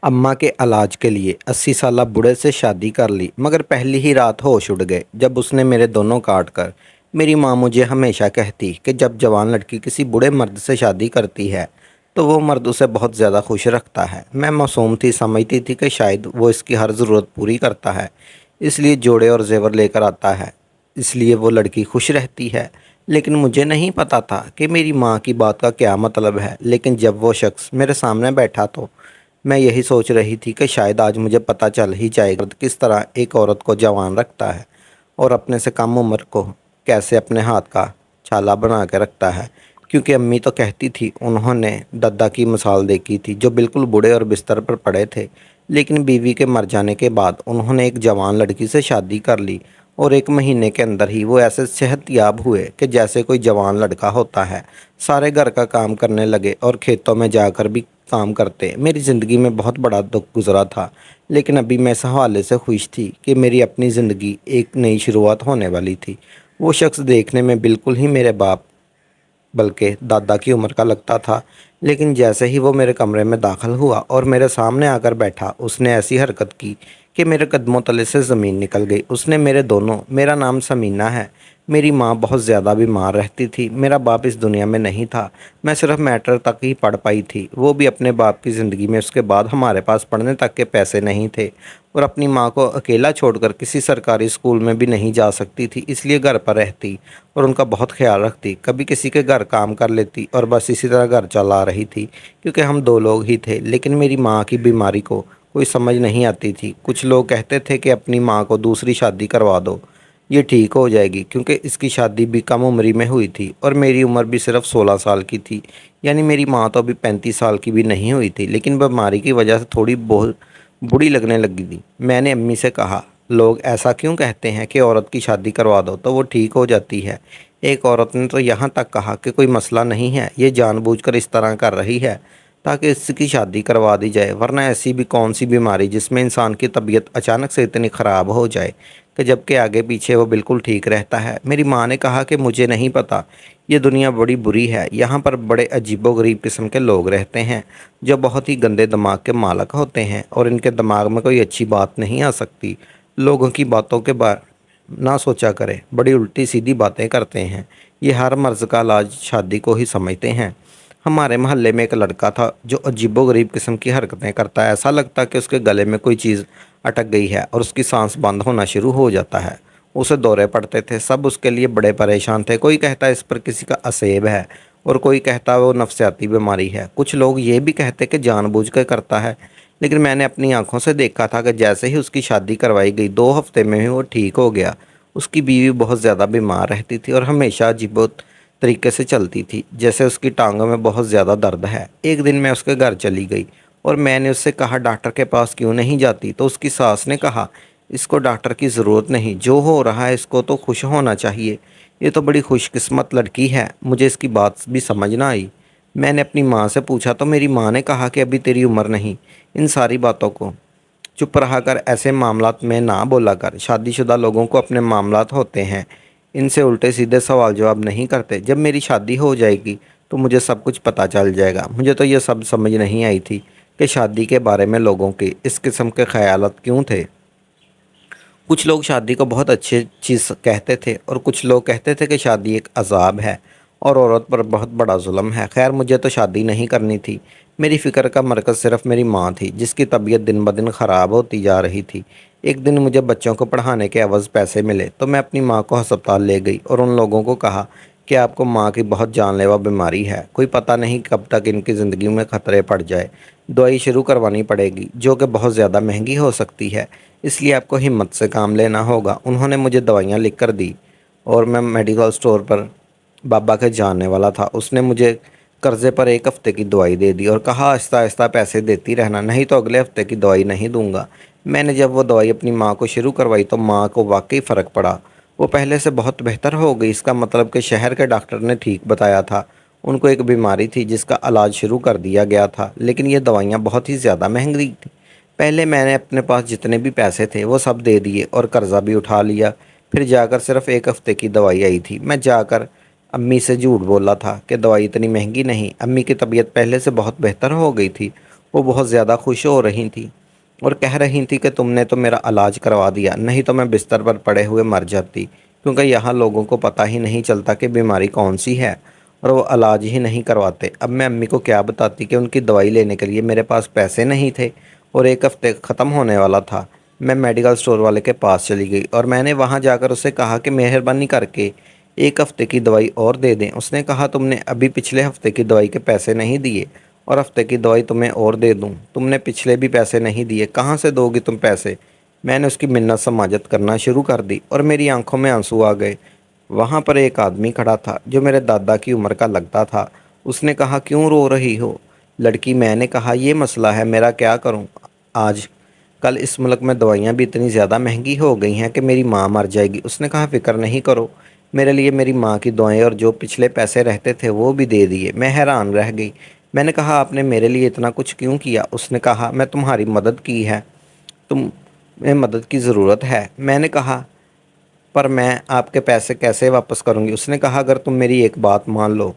अम्मा के इलाज के लिए 80 साला बूढ़े से शादी कर ली, मगर पहली ही रात होश उड़ गए जब उसने मेरे दोनों काट कर। मेरी माँ मुझे हमेशा कहती कि जब जवान लड़की किसी बूढ़े मर्द से शादी करती है तो वो मर्द उसे बहुत ज़्यादा खुश रखता है। मैं मासूम थी, समझती थी कि शायद वो इसकी हर ज़रूरत पूरी करता है, इसलिए जोड़े और जेवर लेकर आता है, इसलिए वो लड़की खुश रहती है। लेकिन मुझे नहीं पता था कि मेरी माँ की बात का क्या मतलब है। लेकिन जब वो शख्स मेरे सामने बैठा तो मैं यही सोच रही थी कि शायद आज मुझे पता चल ही जाएगा किस तरह एक औरत को जवान रखता है और अपने से कम उम्र को कैसे अपने हाथ का छाला बना के रखता है। क्योंकि अम्मी तो कहती थी, उन्होंने दद्दा की मिसाल देखी थी जो बिल्कुल बूढ़े और बिस्तर पर पड़े थे, लेकिन बीवी के मर जाने के बाद उन्होंने एक जवान लड़की से शादी कर ली और 1 महीने के अंदर ही वो ऐसे सेहतयाब हुए कि जैसे कोई जवान लड़का होता है। सारे घर का काम करने लगे और खेतों में जाकर भी काम करते। मेरी ज़िंदगी में बहुत बड़ा दुख गुजरा था, लेकिन अभी मैं इस हवाले से खुश थी कि मेरी अपनी ज़िंदगी एक नई शुरुआत होने वाली थी। वो शख्स देखने में बिल्कुल ही मेरे बाप बल्कि दादा की उम्र का लगता था, लेकिन जैसे ही वो मेरे कमरे में दाखिल हुआ और मेरे सामने आकर बैठा, उसने ऐसी हरकत की कि मेरे कदमों तले से ज़मीन निकल गई। उसने मेरे दोनों, मेरा नाम समीना है, मेरी माँ बहुत ज़्यादा बीमार रहती थी, मेरा बाप इस दुनिया में नहीं था, मैं सिर्फ मैट्रिक तक ही पढ़ पाई थी, वो भी अपने बाप की ज़िंदगी में। उसके बाद हमारे पास पढ़ने तक के पैसे नहीं थे और अपनी माँ को अकेला छोड़कर किसी सरकारी स्कूल में भी नहीं जा सकती थी, इसलिए घर पर रहती और उनका बहुत ख्याल रखती। कभी किसी के घर काम कर लेती और बस इसी तरह घर चला रही थी, क्योंकि हम 2 लोग ही थे। लेकिन मेरी माँ की बीमारी को कोई समझ नहीं आती थी। कुछ लोग कहते थे कि अपनी माँ को दूसरी शादी करवा दो, ये ठीक हो जाएगी, क्योंकि इसकी शादी भी कम उम्र में हुई थी और मेरी उम्र भी सिर्फ 16 साल की थी। यानी मेरी माँ तो अभी 35 साल की भी नहीं हुई थी, लेकिन बीमारी की वजह से थोड़ी बहुत बूढ़ी लगने लगी थी। मैंने अम्मी से कहा, लोग ऐसा क्यों कहते हैं कि औरत की शादी करवा दो तो वो ठीक हो जाती है। एक औरत ने तो यहाँ तक कहा कि कोई मसला नहीं है, ये जानबूझकर इस तरह कर रही है ताकि इसकी शादी करवा दी जाए, वरना ऐसी भी कौन सी बीमारी जिसमें इंसान की तबीयत अचानक से इतनी ख़राब हो जाए कि जबकि आगे पीछे वो बिल्कुल ठीक रहता है। मेरी माँ ने कहा कि मुझे नहीं पता, ये दुनिया बड़ी बुरी है, यहाँ पर बड़े अजीबोगरीब किस्म के लोग रहते हैं जो बहुत ही गंदे दिमाग के मालक होते हैं और इनके दिमाग में कोई अच्छी बात नहीं आ सकती। लोगों की बातों के बारे ना सोचा करें, बड़ी उल्टी सीधी बातें करते हैं। ये हर मर्ज़ का इलाज शादी को ही समझते हैं। हमारे मोहल्ले में एक लड़का था जो अजीबोगरीब किस्म की हरकतें करता है। ऐसा लगता है कि उसके गले में कोई चीज़ अटक गई है और उसकी सांस बंद होना शुरू हो जाता है। उसे दौरे पड़ते थे, सब उसके लिए बड़े परेशान थे। कोई कहता है इस पर किसी का असेब है और कोई कहता है वो नफसियाती बीमारी है। कुछ लोग ये भी कहते कि जानबूझ कर करता है, लेकिन मैंने अपनी आंखों से देखा था कि जैसे ही उसकी शादी करवाई गई 2 हफ्ते में ही वो ठीक हो गया। उसकी बीवी बहुत ज़्यादा बीमार रहती थी और हमेशा अजीब तरीके से चलती थी, जैसे उसकी टांगों में बहुत ज़्यादा दर्द है। एक दिन मैं उसके घर चली गई और मैंने उससे कहा, डॉक्टर के पास क्यों नहीं जाती? तो उसकी सास ने कहा, इसको डॉक्टर की ज़रूरत नहीं, जो हो रहा है इसको तो खुश होना चाहिए, ये तो बड़ी खुशकिस्मत लड़की है। मुझे इसकी बात भी समझ ना आई। मैंने अपनी माँ से पूछा तो मेरी माँ ने कहा कि अभी तेरी उम्र नहीं, इन सारी बातों को चुप रहा कर, ऐसे मामलात में ना बोला कर। शादीशुदा लोगों को अपने मामलात होते हैं, इनसे उल्टे सीधे सवाल जवाब नहीं करते। जब मेरी शादी हो जाएगी तो मुझे सब कुछ पता चल जाएगा। मुझे तो ये सब समझ नहीं आई थी कि शादी के बारे में लोगों के इस किस्म के ख्यालात क्यों थे। कुछ लोग शादी को बहुत अच्छी चीज़ कहते थे और कुछ लोग कहते थे कि शादी एक अजाब है और औरत पर बहुत बड़ा जुल्म है। खैर, मुझे तो शादी नहीं करनी थी। मेरी फ़िक्र का मरकज़ सिर्फ मेरी माँ थी, जिसकी तबीयत दिन ब दिन ख़राब होती जा रही थी। एक दिन मुझे बच्चों को पढ़ाने के एवज़ पैसे मिले तो मैं अपनी माँ को अस्पताल ले गई और उन लोगों को कहा कि आपको माँ की बहुत जानलेवा बीमारी है, कोई पता नहीं कब तक इनकी ज़िंदगी में ख़तरे पड़ जाए। दवाई शुरू करवानी पड़ेगी जो कि बहुत ज़्यादा महंगी हो सकती है, इसलिए आपको हिम्मत से काम लेना होगा। उन्होंने मुझे दवाइयाँ लिख कर दी और मैं मेडिकल स्टोर पर बाबा के जानने वाला था, उसने मुझे कर्ज़े पर 1 हफ्ते की दवाई दे दी और कहा, आहिस्ता आहिस्ता पैसे देती रहना, नहीं तो अगले हफ्ते की दवाई नहीं दूंगा। मैंने जब वो दवाई अपनी माँ को शुरू करवाई तो माँ को वाकई फ़र्क पड़ा, वो पहले से बहुत बेहतर हो गई। इसका मतलब कि शहर के डॉक्टर ने ठीक बताया था। उनको एक बीमारी थी जिसका इलाज शुरू कर दिया गया था, लेकिन ये दवाइयाँ बहुत ही ज़्यादा महंगी थी। पहले मैंने अपने पास जितने भी पैसे थे वो सब दे दिए और कर्ज़ा भी उठा लिया। फिर जाकर सिर्फ 1 हफ्ते की दवाई आई थी। मैं जाकर अम्मी से झूठ बोला था कि दवाई इतनी महंगी नहीं, अम्मी की तबीयत पहले से बहुत बेहतर हो गई थी। وہ بہت زیادہ خوش ہو رہی تھیں اور کہہ رہی تھی کہ تم نے تو میرا علاج کروا دیا، نہیں تو میں بستر پر پڑے ہوئے مر جاتی، کیونکہ یہاں لوگوں کو پتہ ہی نہیں چلتا کہ بیماری کون سی ہے اور وہ علاج ہی نہیں کرواتے۔ اب میں امی کو کیا بتاتی کہ ان کی دوائی لینے کے لیے میرے پاس پیسے نہیں تھے اور ایک ہفتے ختم ہونے والا تھا۔ میں میڈیکل سٹور والے کے پاس چلی گئی اور میں نے وہاں جا کر اسے کہا کہ مہربانی کر کے ایک ہفتے کی دوائی اور دے دیں۔ اس نے کہا تم نے ابھی پچھلے ہفتے کی دوائی کے پیسے نہیں دیے اور ہفتے کی دوائی تمہیں اور دے دوں؟ تم نے پچھلے بھی پیسے نہیں دیے، کہاں سے دو گی تم پیسے؟ میں نے اس کی منت سماجت کرنا شروع کر دی اور میری آنکھوں میں آنسو آ گئے۔ وہاں پر ایک آدمی کھڑا تھا جو میرے دادا کی عمر کا لگتا تھا۔ اس نے کہا کیوں رو رہی ہو لڑکی؟ میں نے کہا یہ مسئلہ ہے، میرا کیا کروں؟ آج کل اس ملک میں دوائیاں بھی اتنی زیادہ مہنگی ہو گئی ہیں کہ میری ماں مر جائے گی۔ اس نے کہا فکر نہیں کرو، میرے لیے میری ماں کی دعائیں اور جو پچھلے پیسے رہتے تھے وہ بھی دے دیے۔ میں حیران رہ گئی۔ میں نے کہا آپ نے میرے لیے اتنا کچھ کیوں کیا؟ اس نے کہا میں تمہاری مدد کی ہے، تمہیں مدد کی ضرورت ہے۔ میں نے کہا پر میں آپ کے پیسے کیسے واپس کروں گی؟ اس نے کہا اگر تم میری ایک بات مان لو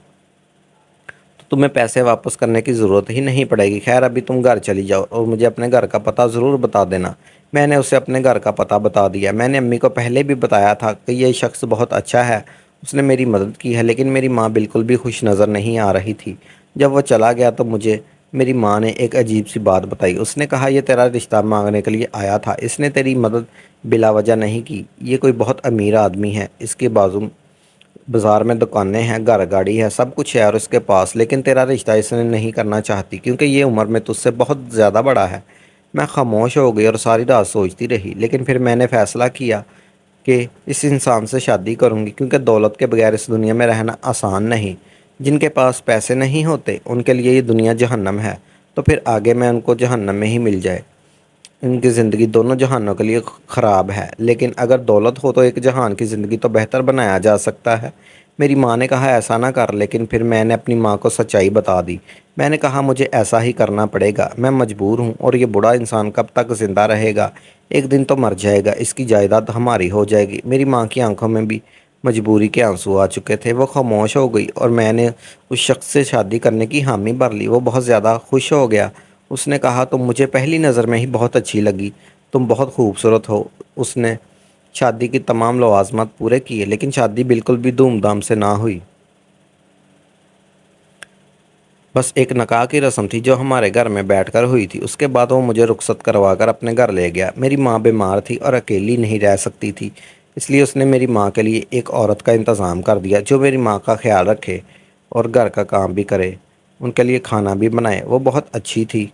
تو تمہیں پیسے واپس کرنے کی ضرورت ہی نہیں پڑے گی۔ خیر ابھی تم گھر چلی جاؤ اور مجھے اپنے گھر کا پتہ ضرور بتا دینا۔ میں نے اسے اپنے گھر کا پتہ بتا دیا۔ میں نے امی کو پہلے بھی بتایا تھا کہ یہ شخص بہت اچھا ہے، اس نے میری مدد کی ہے، لیکن میری ماں بالکل بھی خوش نظر نہیں آ رہی تھی۔ جب وہ چلا گیا تو مجھے میری ماں نے ایک عجیب سی بات بتائی۔ اس نے کہا یہ تیرا رشتہ مانگنے کے لیے آیا تھا، اس نے تیری مدد بلا وجہ نہیں کی۔ یہ کوئی بہت امیر آدمی ہے، اس کے بازار میں دکانیں ہیں، گھر گاڑی ہے، سب کچھ ہے اور اس کے پاس، لیکن تیرا رشتہ اس نے نہیں کرنا چاہتی کیونکہ یہ عمر میں تجھ سے بہت زیادہ بڑا ہے۔ میں خاموش ہو گئی اور ساری رات سوچتی رہی، لیکن پھر میں نے فیصلہ کیا کہ اس انسان سے شادی کروں گی، کیونکہ دولت کے بغیر اس دنیا میں رہنا آسان نہیں۔ جن کے پاس پیسے نہیں ہوتے ان کے لیے یہ دنیا جہنم ہے، تو پھر آگے میں ان کو جہنم میں ہی مل جائے۔ ان کی زندگی دونوں جہانوں کے لیے خراب ہے، لیکن اگر دولت ہو تو ایک جہان کی زندگی تو بہتر بنایا جا سکتا ہے۔ میری ماں نے کہا ایسا نہ کر، لیکن پھر میں نے اپنی ماں کو سچائی بتا دی۔ میں نے کہا مجھے ایسا ہی کرنا پڑے گا، میں مجبور ہوں، اور یہ بوڑھا انسان کب تک زندہ رہے گا؟ ایک دن تو مر جائے گا، اس کی جائیداد ہماری ہو جائے گی۔ میری ماں کی آنکھوں میں بھی مجبوری کے آنسو آ چکے تھے، وہ خاموش ہو گئی اور میں نے اس شخص سے شادی کرنے کی حامی بھر لی۔ وہ بہت زیادہ خوش ہو گیا۔ اس نے کہا تم مجھے پہلی نظر میں ہی بہت اچھی لگی، تم بہت خوبصورت ہو۔ اس نے شادی کی تمام لوازمات پورے کیے، لیکن شادی بالکل بھی دھوم دھام سے نہ ہوئی۔ بس ایک نکاح کی رسم تھی جو ہمارے گھر میں بیٹھ کر ہوئی تھی۔ اس کے بعد وہ مجھے رخصت کروا کر اپنے گھر لے گیا۔ میری ماں بیمار تھی اور اکیلی نہیں رہ سکتی تھی، اس لیے اس نے میری ماں کے لیے ایک عورت کا انتظام کر دیا جو میری ماں کا خیال رکھے اور گھر کا کام بھی کرے، ان کے لیے کھانا بھی بنائے۔ وہ بہت اچھی تھی۔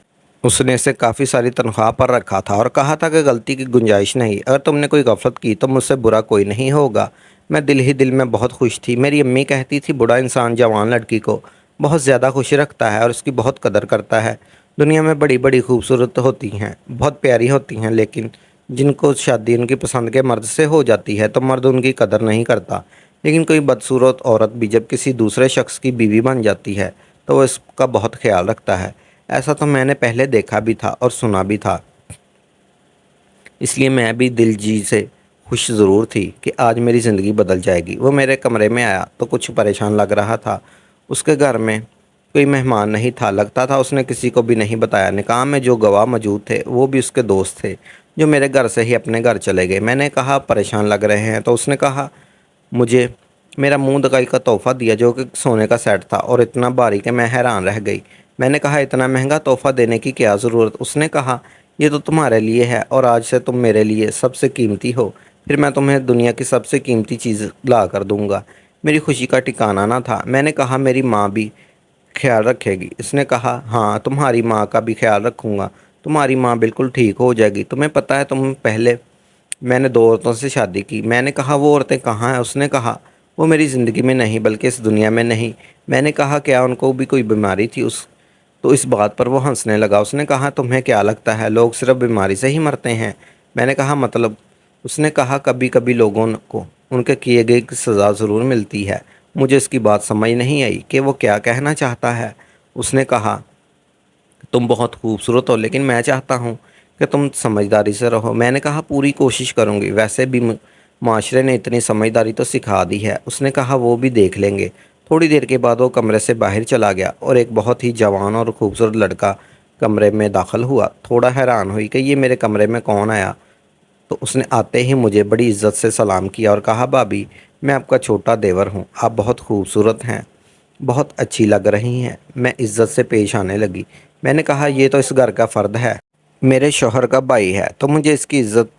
اس نے اسے کافی ساری تنخواہ پر رکھا تھا اور کہا تھا کہ غلطی کی گنجائش نہیں، اگر تم نے کوئی غفلت کی تو مجھ سے برا کوئی نہیں ہوگا۔ میں دل ہی دل میں بہت خوش تھی۔ میری امی کہتی تھی بوڑھا انسان جوان لڑکی کو بہت زیادہ خوش رکھتا ہے اور اس کی بہت قدر کرتا ہے۔ دنیا میں بڑی بڑی خوبصورت ہوتی ہیں، بہت پیاری ہوتی ہیں، لیکن جن کو شادی ان کی پسند کے مرد سے ہو جاتی ہے تو مرد ان کی قدر نہیں کرتا۔ لیکن کوئی بدصورت عورت بھی جب کسی دوسرے شخص کی بیوی بن جاتی ہے تو وہ اس کا بہت خیال رکھتا ہے۔ ایسا تو میں نے پہلے دیکھا بھی تھا اور سنا بھی تھا، اس لیے میں بھی دل جی سے خوش ضرور تھی کہ آج میری زندگی بدل جائے گی۔ وہ میرے کمرے میں آیا تو کچھ پریشان لگ رہا تھا۔ اس کے گھر میں کوئی مہمان نہیں تھا، لگتا تھا اس نے کسی کو بھی نہیں بتایا۔ نکاح میں جو گواہ موجود تھے وہ بھی اس کے دوست تھے جو میرے گھر سے ہی اپنے گھر چلے گئے۔ میں نے کہا پریشان لگ رہے ہیں تو اس نے کہا مجھے میرا منہ دکائی کا تحفہ دیا جو کہ سونے کا سیٹ تھا اور اتنا بھاری کہ میں حیران رہ گئی۔ میں نے کہا اتنا مہنگا تحفہ دینے کی کیا ضرورت؟ اس نے کہا یہ تو تمہارے لیے ہے اور آج سے تم میرے لیے سب سے قیمتی ہو، پھر میں تمہیں دنیا کی سب سے قیمتی چیز لا کر دوں گا۔ میری خوشی کا ٹھکانہ نہ تھا۔ میں نے کہا میری ماں بھی خیال رکھے گی؟ اس نے کہا ہاں تمہاری ماں کا بھی خیال رکھوں گا، تمہاری ماں بالکل ٹھیک ہو جائے گی۔ تمہیں پتہ ہے میں نے 2 عورتوں سے شادی کی۔ میں نے کہا وہ عورتیں کہاں ہیں؟ اس نے کہا وہ میری زندگی میں نہیں بلکہ اس دنیا میں نہیں۔ میں نے کہا کیا ان کو بھی کوئی بیماری تھی؟ تو اس بات پر وہ ہنسنے لگا۔ اس نے کہا تمہیں کیا لگتا ہے لوگ صرف بیماری سے ہی مرتے ہیں؟ میں نے کہا مطلب؟ اس نے کہا کبھی کبھی لوگوں کو ان کے کیے گئے کی سزا ضرور ملتی ہے۔ مجھے اس کی بات سمجھ نہیں آئی کہ وہ کیا کہنا چاہتا ہے۔ اس نے کہا تم بہت خوبصورت ہو، لیکن میں چاہتا ہوں کہ تم سمجھداری سے رہو۔ میں نے کہا پوری کوشش کروں گی، ویسے بھی معاشرے نے اتنی سمجھداری تو سکھا دی ہے۔ اس نے کہا وہ بھی دیکھ لیں گے۔ تھوڑی دیر کے بعد وہ کمرے سے باہر چلا گیا اور ایک بہت ہی جوان اور خوبصورت لڑکا कमरे में दाखिल हुआ। थोड़ा हैरान हुई कि ये मेरे कमरे में कौन आया, तो उसने आते ही मुझे बड़ी इज्जत से सलाम किया और कहा, भाभी मैं आपका छोटा देवर हूँ, आप बहुत खूबसूरत हैं, बहुत अच्छी लग रही हैं। मैं इज्जत से पेश आने लगी। मैंने कहा, ये तो इस घर का फ़र्द है, मेरे शौहर का भाई है, तो मुझे इसकी इज्जत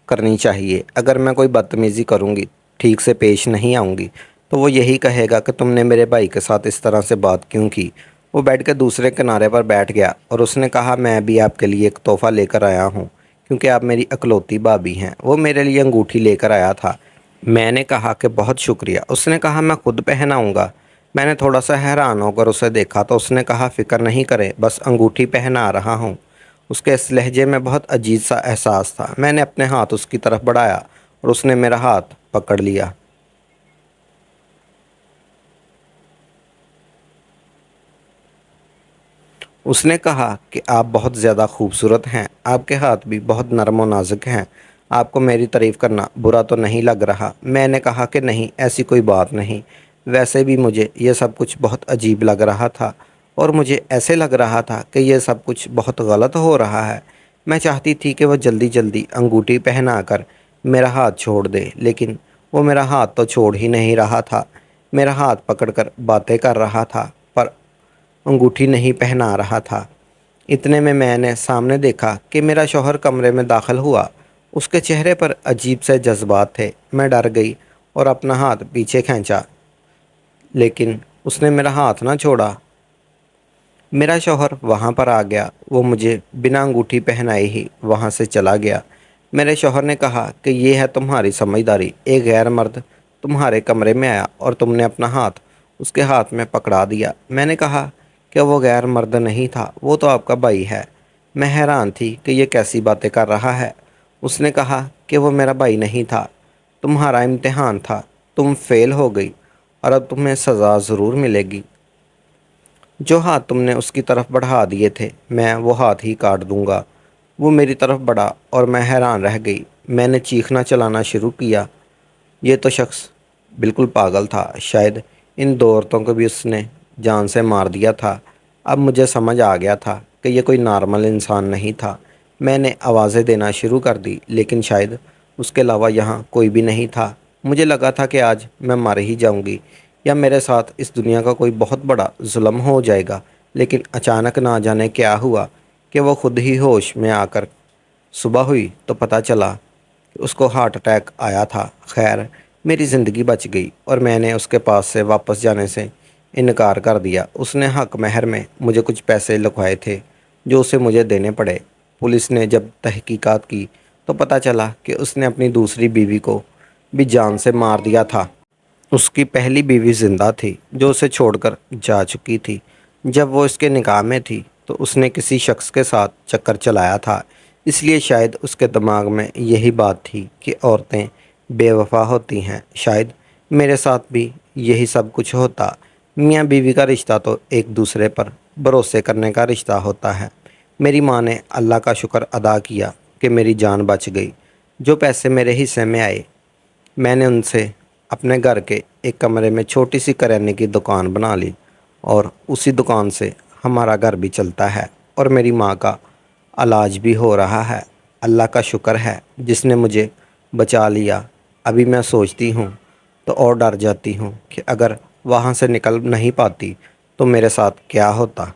करनी चाहिए। अगर मैं कोई बदतमीज़ी करूँगी, ठीक से पेश नहीं आऊँगी, तो वो यही कहेगा कि तुमने मेरे भाई के साथ इस तरह से बात क्यों की। वो बैठ के दूसरे किनारे पर बैठ गया और उसने कहा, मैं भी आपके लिए एक तोहफ़ा लेकर आया हूँ, क्योंकि आप मेरी इकलौती भाभी हैं। वो मेरे लिए अंगूठी लेकर आया था। मैंने कहा कि बहुत शुक्रिया। उसने कहा, मैं खुद पहनाऊँगा। मैंने थोड़ा सा हैरान होकर उसे देखा, तो उसने कहा, फ़िक्र नहीं करें, बस अंगूठी पहना रहा हूँ। उसके इस लहजे में बहुत अजीब सा एहसास था। मैंने अपने हाथ उसकी तरफ बढ़ाया और उसने मेरा हाथ पकड़ लिया। उसने कहा कि आप बहुत ज़्यादा खूबसूरत हैं, आपके हाथ भी बहुत नरम और नाजुक हैं। आपको मेरी तारीफ़ करना बुरा तो नहीं लग रहा? मैंने कहा कि नहीं, ऐसी कोई बात नहीं। वैसे भी मुझे यह सब कुछ बहुत अजीब लग रहा था और मुझे ऐसे लग रहा था कि यह सब कुछ बहुत गलत हो रहा है। मैं चाहती थी कि वह जल्दी जल्दी अंगूठी पहना कर मेरा हाथ छोड़ दे, लेकिन वो मेरा हाथ तो छोड़ ही नहीं रहा था। मेरा हाथ पकड़कर बातें कर रहा था, पर अंगूठी नहीं पहना रहा था। इतने में मैंने सामने देखा कि मेरा शौहर कमरे में दाखिल हुआ। उसके चेहरे पर अजीब से जज्बात थे। मैं डर गई और अपना हाथ पीछे खींचा, लेकिन उसने मेरा हाथ ना छोड़ा। मेरा शौहर वहाँ पर आ गया। वो मुझे बिना अंगूठी पहनाए ही वहाँ से चला गया। मेरे शौहर ने कहा कि ये है तुम्हारी समझदारी, एक गैर मर्द तुम्हारे कमरे में आया और तुमने अपना हाथ उसके हाथ में पकड़ा दिया। मैंने कहा कि वो गैर मर्द नहीं था, वो तो आपका भाई है। मैं हैरान थी कि ये कैसी बातें कर रहा है। उसने कहा कि वो मेरा भाई नहीं था, तुम्हारा इम्तिहान था, तुम फेल हो गई और अब तुम्हें सज़ा ज़रूर मिलेगी। जो हाथ तुमने उसकी तरफ बढ़ा दिए थे, मैं वो हाथ ही काट दूंगा। वो मेरी तरफ बढ़ा और मैं हैरान रह गई। मैंने चीखना चलाना शुरू किया। ये तो शख्स बिल्कुल पागल था। शायद इन दो औरतों को भी उसने जान से मार दिया था। अब मुझे समझ आ गया था कि ये कोई नॉर्मल इंसान नहीं था। मैंने आवाज़ें देना शुरू कर दी, लेकिन शायद उसके अलावा यहाँ कोई भी नहीं था। मुझे लगा था कि आज मैं मर ही जाऊंगी या मेरे साथ इस दुनिया का कोई बहुत बड़ा जुल्म हो जाएगा। लेकिन अचानक ना जाने क्या हुआ कि वो खुद ही होश में आकर सुबह हुई तो पता चला कि उसको हार्ट अटैक आया था। खैर, मेरी ज़िंदगी बच गई और मैंने उसके पास से वापस जाने से इनकार कर दिया। उसने हक महर में मुझे कुछ पैसे लिखवाए थे जो उसे मुझे देने पड़े। पुलिस ने जब तहकीकात की तो पता चला कि उसने अपनी दूसरी बीवी को भी जान से मार दिया था। उसकी पहली बीवी जिंदा थी जो उसे छोड़कर जा चुकी थी। जब वो इसके निकाह में थी तो उसने किसी शख्स के साथ चक्कर चलाया था। इसलिए शायद उसके दिमाग में यही बात थी कि औरतें बेवफा होती हैं। शायद मेरे साथ भी यही सब कुछ होता। मियाँ बीवी का रिश्ता तो एक दूसरे पर भरोसे करने का रिश्ता होता है। मेरी माँ ने अल्लाह का शुक्र अदा किया कि मेरी जान बच गई। जो पैसे मेरे हिस्से में आए, मैंने उनसे अपने घर के एक कमरे में छोटी सी करियाने की दुकान बना ली और उसी दुकान से हमारा घर भी चलता है और मेरी माँ का इलाज भी हो रहा है। अल्लाह का शुक्र है जिसने मुझे बचा लिया। अभी मैं सोचती हूँ तो और डर जाती हूँ कि अगर वहाँ से निकल नहीं पाती तो मेरे साथ क्या होता।